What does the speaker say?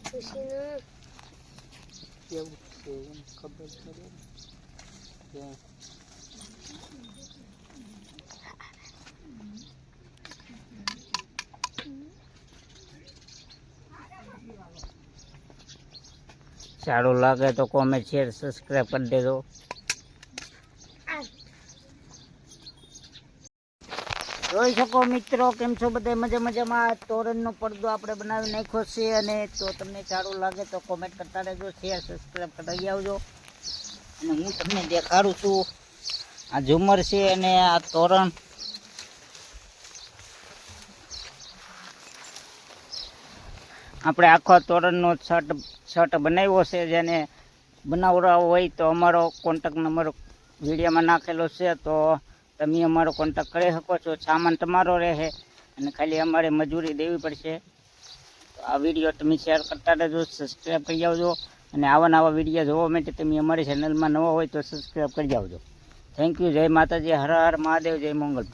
ખુશીનું કેવું છે એમ ખબર પડે ને. સારું લાગે તો કોમેન્ટ શેર સબસ્ક્રાઈબ કરી દેજો. જોઈ શકો મિત્રો, કેમ છો બધા મજામાં. તોરણનો પડદો આપણે બનાવી નાખ્યો છે, અને તો તમને સારું લાગે તો કોમેન્ટ કરતા રહેજો, શેર સબસ્ક્રાઈબ કરી આવજો. અને હું તમને દેખાડું છું, આ ઝુમર છે અને આ તોરણ. આપણે આખો તોરણનો શર્ટ બનાવ્યો છે. જેને બનાવડાવો હોય તો અમારો કોન્ટેક્ટ નંબર વિડીયોમાં નાખેલો છે, તો તમે અમારો કોન્ટેક્ટ કરી શકો છો. સામાન તમારો રહે અને ખાલી અમારે મજૂરી દેવી પડશે. તો આ વિડીયો તમે શેર કરતા રહેજો, સબસ્ક્રાઈબ કરી આવજો. અને આવા વિડીયો જોવા માટે તમે અમારી ચેનલમાં નવા હોય તો સબસ્ક્રાઈબ કરી આવજો. Thank you. જય માતાજી, હર હર મહાદેવ, જય મંગલ.